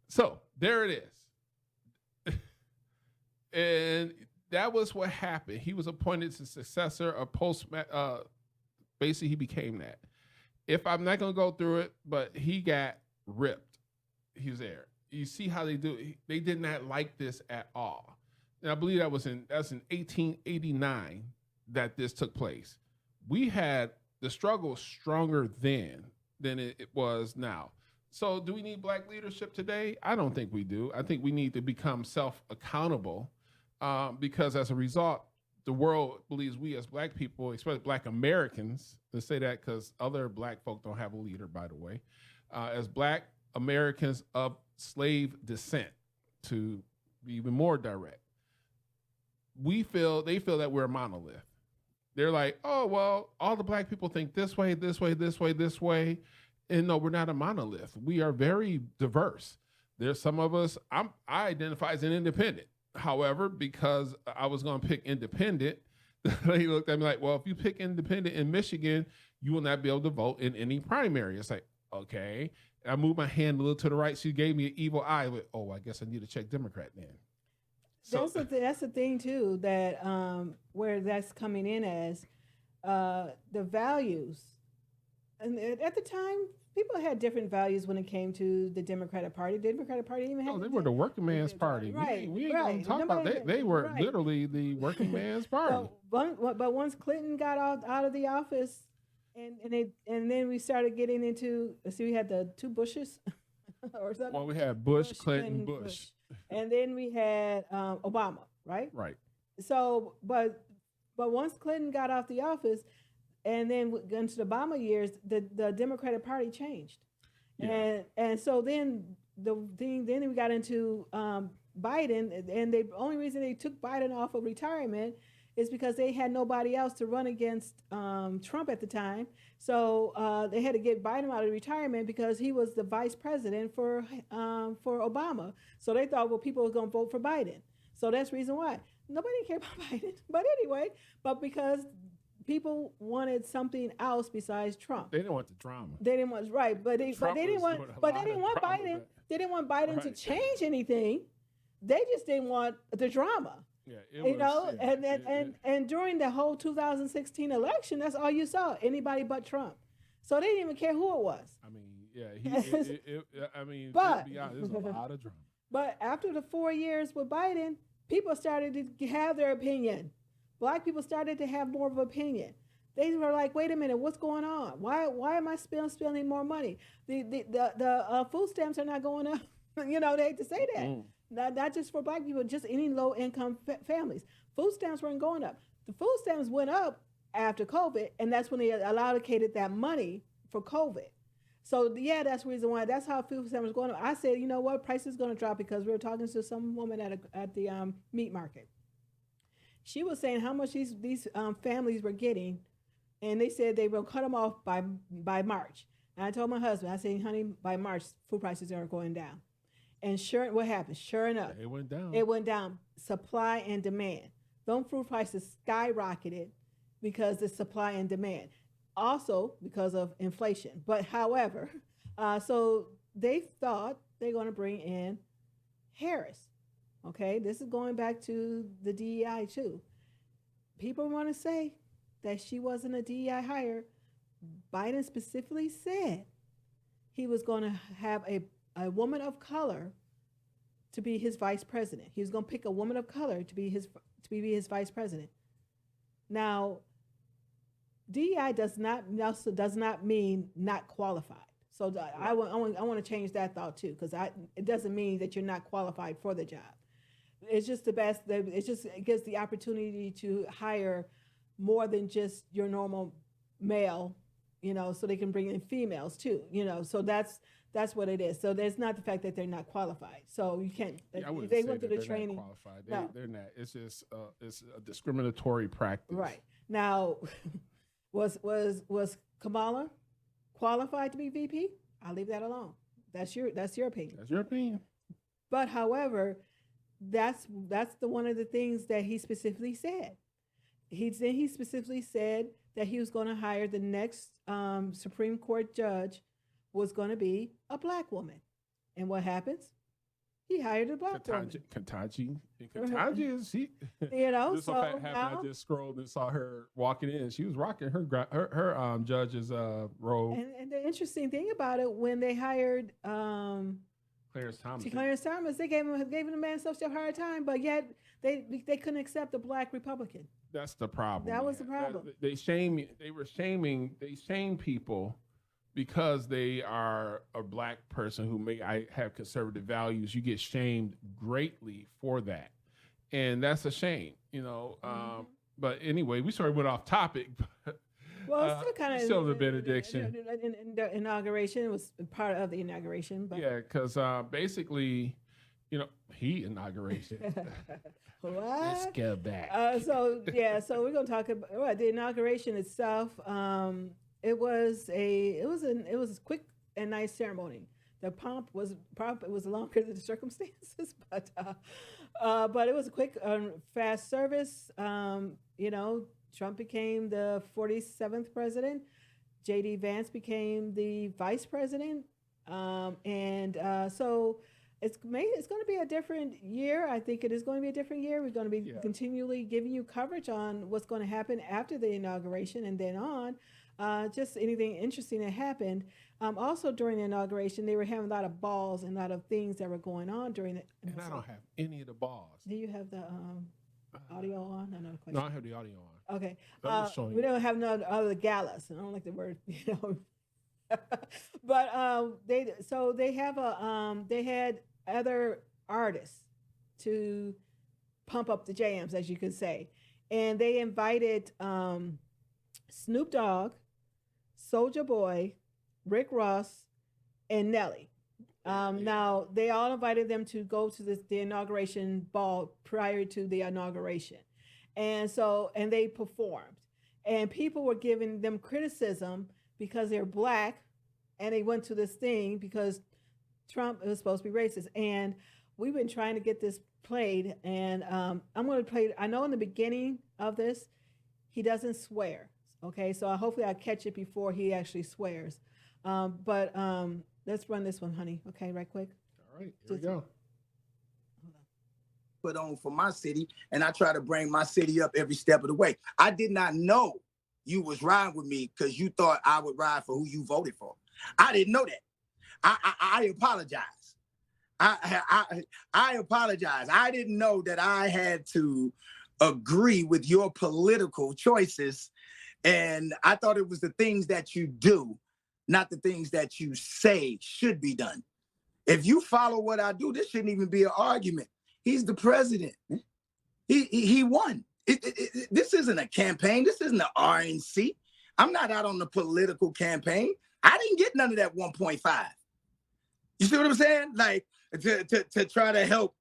So there it is. And that was what happened. He was appointed as successor of basically he became that. If I'm not going to go through it, but he got ripped. He was there. You see how they do it. They did not like this at all. And I believe that was in 1889 that this took place. We had the struggle stronger then than it was now. So do we need Black leadership today? I don't think we do. I think we need to become self-accountable because as a result, the world believes we as Black people, especially Black Americans, let's say that because other Black folk don't have a leader, by the way, as Black Americans of slave descent, to be even more direct, they feel that we're a monolith. They're like, oh, well, all the Black people think this way, this way, this way, this way. And no, we're not a monolith. We are very diverse. There's some of us, I identify as an independent. However, because I was going to pick independent, He looked at me like, well, if you pick independent in Michigan, you will not be able to vote in any primary. It's like, okay. I moved my hand a little to the right. She gave me an evil eye. Like, oh, I guess I need to check Democrat then. So
That's the thing too, that where that's coming in as the values. And at the time, people had different values when it came to the Democratic Party. The Democratic Party even had.
no, they were the working man's party.
Right,
We ain't
right.
gonna talk
Nobody-
about they were
right.
literally the working man's party.
But once Clinton got out of the office, and then we started getting into, we had the two Bushes or something.
Well, we had Bush, Clinton, Bush.
And then we had Obama, right?
Right.
So, but once Clinton got off the office, and then into the Obama years, the Democratic Party changed, and so then then we got into Biden, and the only reason they took Biden off of retirement is because they had nobody else to run against Trump at the time. So they had to get Biden out of retirement because he was the vice president for Obama. So they thought, well, people were going to vote for Biden. So that's the reason why. Nobody cared about Biden. But anyway, because people wanted something else besides Trump.
They didn't want the drama.
They didn't want, right, but they didn't want Biden. They didn't want Biden to
Right.
change anything. They just didn't want the drama.
Yeah,
And during the whole 2016 election, that's all you saw, anybody but Trump. So they didn't even care who it was.
I mean, yeah,
But-
to be honest, there's a lot of drama.
But after the 4 years with Biden, people started to have their opinion. Black people started to have more of an opinion. They were like, wait a minute, what's going on? Why am I spending more money? The food stamps are not going up. They hate to say that. Not just for black people, just any low-income families. Food stamps weren't going up. The food stamps went up after COVID, and that's when they allocated that money for COVID. So, yeah, that's the reason why. That's how food stamps was going up. I said, you know what, price is going to drop, because we were talking to some woman at the meat market. She was saying how much these families were getting, and they said they will cut them off by March. And I told my husband, I said, honey, by March, food prices are going down. And what happened? Sure enough,
It went down.
it went down. Supply and demand. Those food prices skyrocketed because of supply and demand. Also because of inflation. But however, so they thought they're going to bring in Harris. Okay, this is going back to the DEI too. People want to say that she wasn't a DEI hire. Biden specifically said he was going to have a woman of color to be his vice president. He was going to pick a woman of color to be his vice president. Now, DEI does not mean not qualified. So I want to change that thought too, because it doesn't mean that you're not qualified for the job. It's just it gives the opportunity to hire more than just your normal male, so they can bring in females too, so that's what it is. So there's not the fact that they're not qualified. So you can't.
I wouldn't
they
say
went through
that
the
they're
training.
not qualified.
No.
They're not. It's just it's a discriminatory practice.
Right now, was Kamala qualified to be VP? I'll leave that alone. That's your opinion.
That's your opinion.
But however, that's one of the things that he specifically said. He specifically said that he was going to hire the next Supreme Court judge was going to be a black woman. And what happens? He hired a black woman.
Ketanji is she? Just so
so
happened,
now,
I just scrolled and saw her walking in. She was rocking her judge's robe.
and the interesting thing about it, when they hired
Clarence Thomas.
they gave the man such a hard time, but yet they couldn't accept a black Republican.
That's the problem.
That was the problem.
They shame people because they are a black person who may have conservative values. You get shamed greatly for that, and that's a shame. But anyway, we sort of went off topic.
Well, it's still kind of
still the benediction.
In the inauguration, it was part of the inauguration. But
Yeah, because basically, inauguration.
what?
Let's go back.
So we're gonna talk about the inauguration itself. It was a quick and nice ceremony. The pomp was longer than the circumstances, but But it was a quick, fast service. Trump became the 47th president. J.D. Vance became the vice president. So it's going to be a different year. I think it is going to be a different year. We're going to be continually giving you coverage on what's going to happen after the inauguration and then on. Just anything interesting that happened. Also during the inauguration, they were having a lot of balls and a lot of things that were going on during it.
And I don't have any of the balls.
Do you have the audio on? Another question.
No, I have the audio on.
Okay.
I'm just showing
We
you.
don't have no other galas. I don't like the word, but they had other artists to pump up the jams, as you could say, and they invited Snoop Dogg, Soulja Boy, Rick Ross, and Nelly. Now they all invited them to go to the inauguration ball prior to the inauguration, and they performed, and people were giving them criticism because they're black, and they went to this thing because Trump was supposed to be racist, and we've been trying to get this played, and I'm going to play it. I know in the beginning of this, he doesn't swear. Okay, so hopefully I'll catch it before he actually swears. But let's run this one, honey. Okay, right quick.
All right, here we go.
Put on for my city, and I try to bring my city up every step of the way. I did not know you was riding with me because you thought I would ride for who you voted for. I didn't know that. I apologize. I apologize. I didn't know that I had to agree with your political choices, and I thought it was the things that you do, not the things that you say should be done. If you follow what I do, this shouldn't even be an argument. He's the president. He won. This isn't a campaign. This isn't an RNC. I'm not out on the political campaign. I didn't get none of that 1.5. You see what I'm saying? Like to try to help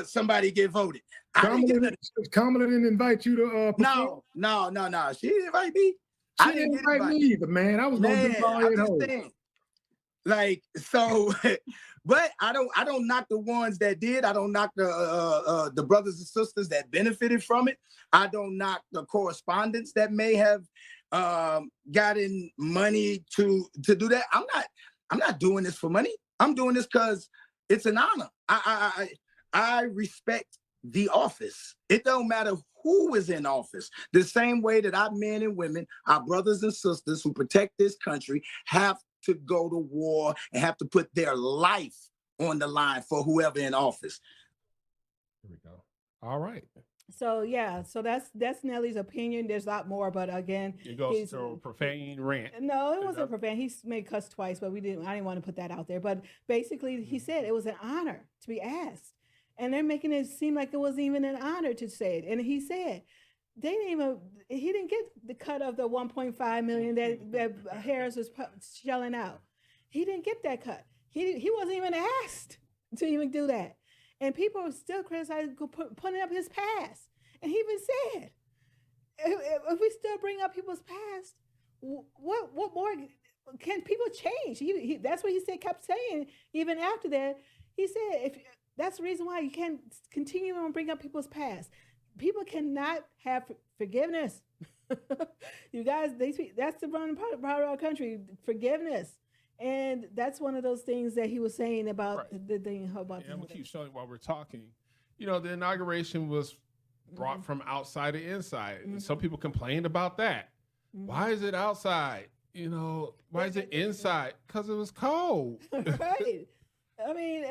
somebody get voted.
Kamala didn't invite you to perform?
No. She didn't invite me.
She didn't invite me either, man. I was gonna do all at home.
Like so, but I don't knock the ones that did. I don't knock the brothers and sisters that benefited from it. I don't knock the correspondents that may have gotten money to do that. I'm not doing this for money. I'm doing this because it's an honor. I respect the office. It don't matter who is in office. The same way that our men and women, our brothers and sisters who protect this country have to go to war and have to put their life on the line for whoever in office.
Here we go. All right.
So yeah, so that's Nelly's opinion. There's a lot more, but again,
It goes to a profane rant.
No, it wasn't profane. He made cuss twice, but I didn't want to put that out there. But basically, he said it was an honor to be asked, and they're making it seem like it wasn't even an honor to say it. And he said he didn't get the cut of the 1.5 million that Harris was shelling out. He didn't get that cut. He wasn't even asked to even do that. And people are still criticizing putting up his past. And he even said, if we still bring up people's past, what more can people change? That's what he kept saying. Even after that, he said, that's the reason why you can't continue to bring up people's past. People cannot have forgiveness. You guys, that's the wrong part of our country, forgiveness. And that's one of those things that he was saying about the thing about.
And we keep showing while we're talking. The inauguration was brought from outside to inside. And some people complained about that. Why is it outside? Why is it inside? Because it was cold.
Right. I mean,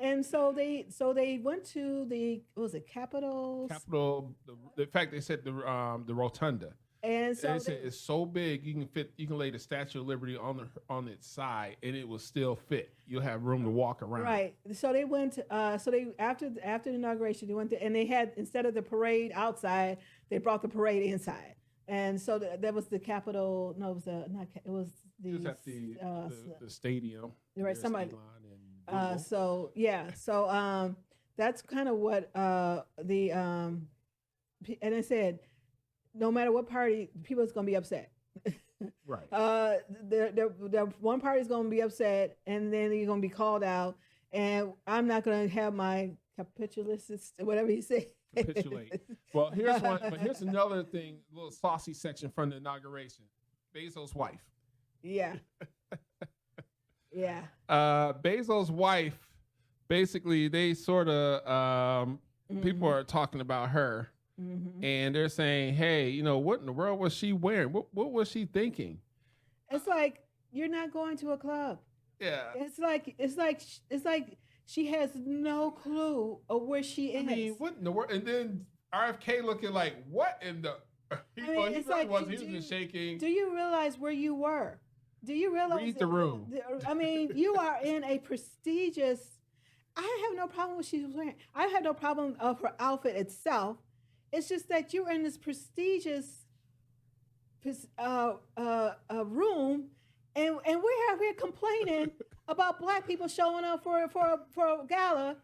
and so they went to the Capitol.
In fact, they said the rotunda.
And so
they said it's so big you can lay the Statue of Liberty on its side and it will still fit. You'll have room to walk around.
Right. So they went. After the inauguration, they went to, and they had, instead of the parade outside, they brought the parade inside. And so that was the Capitol. No, it was it was the.
It was at the stadium.
Right. Somebody.
So
that's kind of what and it said, no matter what party, people is going to be upset.
Right.
The one party is going to be upset, and then you're going to be called out. And I'm not going to have my capitulist, whatever you say.
Capitulate. Well, here's one, but here's another thing, a little saucy section from the inauguration. Bezos' wife.
Yeah. Yeah.
Bezos' wife, basically, they sort of, people are talking about her, and they're saying, hey, you know, what in the world was she wearing? What was she thinking?
It's like, you're not going to a club.
Yeah.
It's like she has no clue of where she is.
I mean, what in the world? And then RFK looking like, what in the... He
it's
really
like,
was. He was just shaking.
Do you realize where you were? Do you realize?
Read the room.
I mean, you are in a prestigious... I have no problem with what she was wearing. I have no problem of her outfit itself. It's just that you're in this prestigious room, and we're out here complaining about black people showing up for a gala,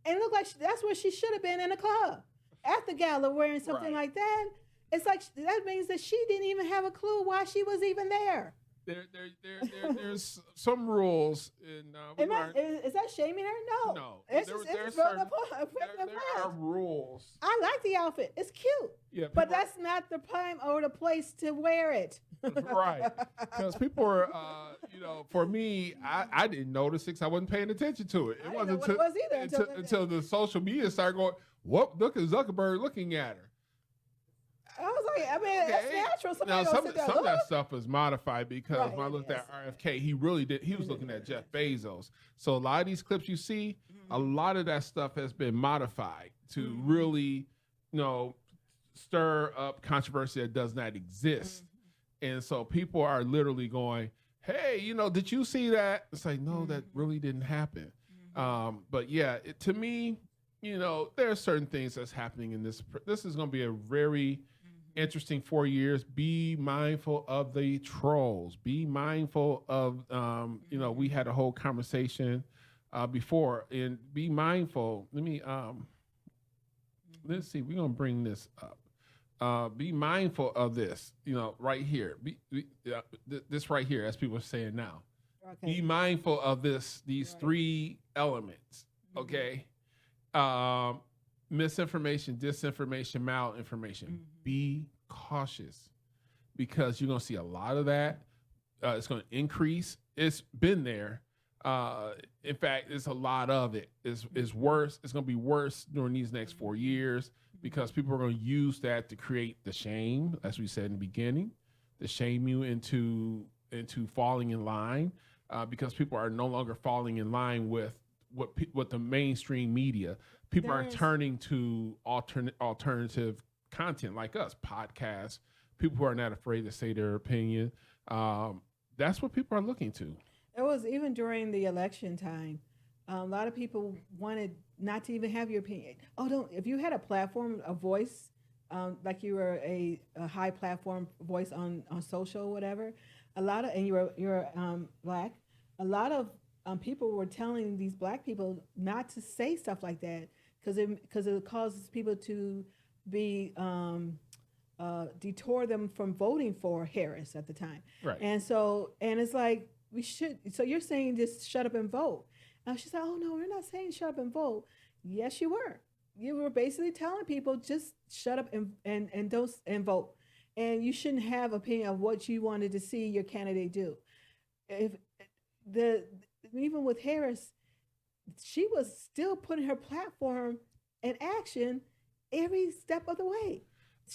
and look like that's where she should have been, in a club at the gala wearing something like that. It's like that means that she didn't even have a clue why she was even there.
There's some rules in.
Is that shaming her? No. There
are rules.
I like the outfit. It's cute.
Yeah,
but that's not the time or the place to wear it.
Right. Because people were, for me, I didn't notice it because I wasn't paying attention to it. It wasn't until the social media started going, whoop, look at Zuckerberg looking at her.
I was like, I mean, that's natural.
Now, some of that stuff was modified because when I looked at RFK, he really did. He was looking at Jeff Bezos. So a lot of these clips you see, a lot of that stuff has been modified to really, stir up controversy that does not exist. And so people are literally going, hey, did you see that? It's like, no, that really didn't happen. But yeah, to me, there are certain things that's happening in this. This is going to be a very interesting 4 years. Be mindful of the trolls. Be mindful of, we had a whole conversation before, and be mindful. Let's see, we're going to bring this up. Be mindful of this, right here. This right here, as people are saying now. Okay. Be mindful of these three elements, okay? Misinformation, disinformation, malinformation. Be cautious because you're going to see a lot of that. It's going to increase. It's been there. In fact, it's a lot of it. It's worse. It's going to be worse during these next 4 years because people are going to use that to create the shame, as we said in the beginning, to shame you into falling in line because people are no longer falling in line with what the mainstream media. People are turning to alternative content like us, podcasts, people who are not afraid to say their opinion. That's what people are looking to.
It was even during the election time. A lot of people wanted not to even have your opinion. If you had a platform, a voice, like you were a high platform voice on social or whatever, and you're black, a lot of people were telling these black people not to say stuff like that because it causes people to be detour them from voting for Harris at the time.
Right.
And it's like we should. So you're saying just shut up and vote. And she's like, oh no, we're not saying shut up and vote. Yes, you were. You were basically telling people just shut up and don't vote. And you shouldn't have opinion of what you wanted to see your candidate do. Even with Harris, she was still putting her platform in action every step of the way.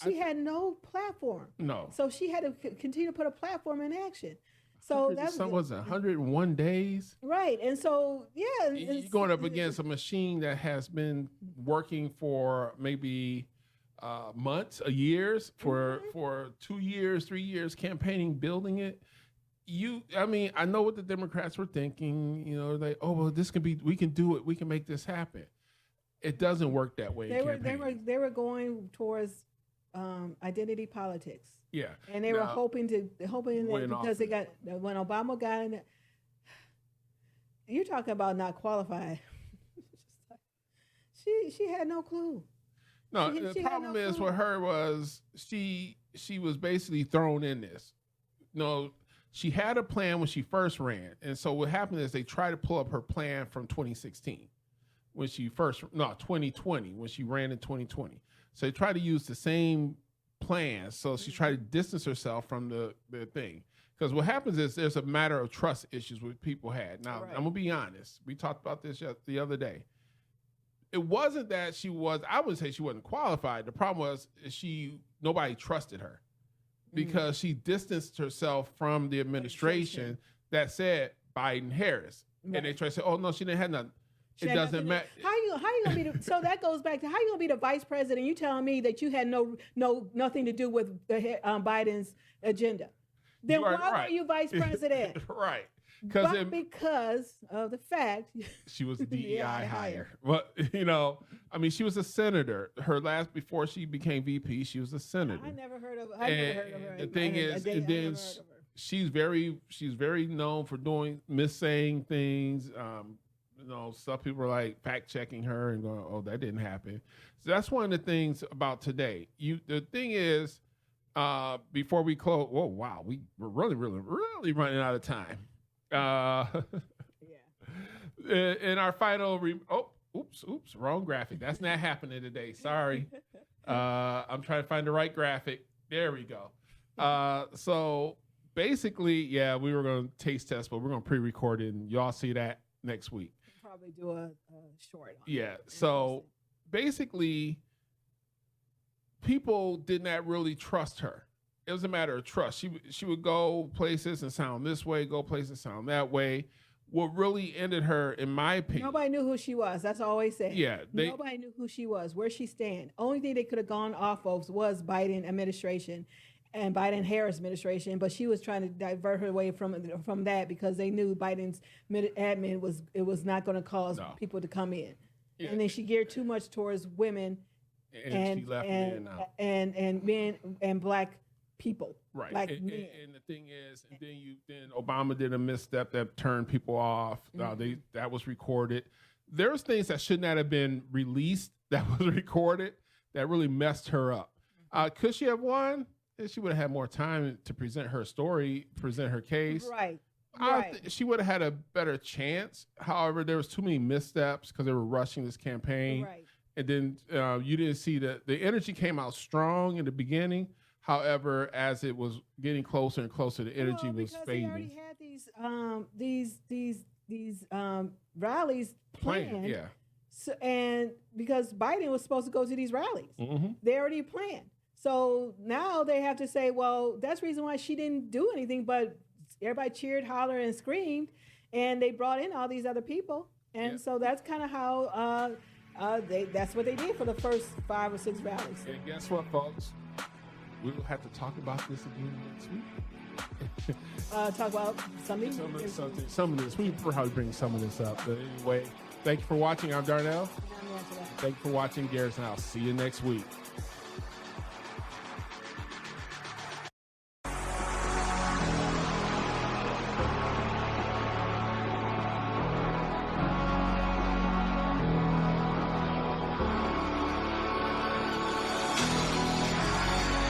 She had no platform.
No.
So she had to continue to put a platform in action. So that
was 101 days.
Right. And so, yeah.
You're going up against a machine that has been working for maybe months, years, for 2 years, 3 years, campaigning, building it. I know what the Democrats were thinking, like, we can do it. We can make this happen. It doesn't work that way.
They were going towards identity politics.
Yeah.
And they were hoping that because when Obama got in it, you're talking about not qualified. She had no clue.
No, the problem is with her was she was basically thrown in this. She had a plan when she first ran. And so what happened is they tried to pull up her plan from 2016. when she 2020, when she ran in 2020. So they tried to use the same plan. So she tried to distance herself from the thing. Because what happens is there's a matter of trust issues with people had. Now,
Right.
I'm going to be honest. We talked about this the other day. It wasn't that I wouldn't say she wasn't qualified. The problem was nobody trusted her because she distanced herself from the administration that said Biden-Harris.
Right.
And they tried to say, oh, no, she didn't have nothing.
She
It
had
doesn't
nothing
matter.
How you gonna be? So that goes back to how you gonna be the vice president? You telling me that you had nothing to do with Biden's agenda? Then
You are
why
right.
were you vice president?
Right.
Because of the fact
She was a DEI
Yeah,
hire. But, she was a senator. Before she became VP, she was a senator.
I never heard of her.
The thing is, and then she's very known for saying things. Some people are like fact checking her and going, "Oh, that didn't happen." So that's one of the things about today. The thing is, before we close, we're really running out of time. In our final, oops, wrong graphic. That's not happening today. Sorry. I'm trying to find the right graphic. There we go. So basically, we were going to taste test, but we're going to pre-record it, and y'all see that next week.
Probably do a short.
So basically, people did not really trust her. It was a matter of trust. She would go places and sound this way, go places sound that way. What really ended her, in my opinion,
nobody knew who she was. That's all I said.
Yeah,
nobody knew who she was, where she stand. Only thing they could have gone off of was Biden administration and Biden-Harris administration, but she was trying to divert her away from that because they knew Biden's admin was not going to cause people to come in, and then she geared too much towards women
and she left men out.
and men and black people,
right?
Like
and the thing is, and then Obama did a misstep that turned people off. That was recorded. There's things that should not have been released that was recorded that really messed her up. Could she have won? She would have had more time to present her story, present her case.
Right.
She would have had a better chance. However, there was too many missteps because they were rushing this campaign.
Right.
And then you didn't see the energy came out strong in the beginning. However, as it was getting closer and closer, the energy was fading.
They already had these rallies planned.
Yeah.
So, and because Biden was supposed to go to these rallies, they already planned. So now they have to say, well, that's the reason why she didn't do anything, but everybody cheered, hollered, and screamed, and they brought in all these other people. And so that's kind of how that's what they did for the first 5 or 6 rallies.
And guess what, folks? We will have to talk about this again next week.
Talk about something.
Some of this. We probably bring some of this up. But anyway, thank you for watching. I'm Darnell. Thank you for watching, Garrison. I'll see you next week.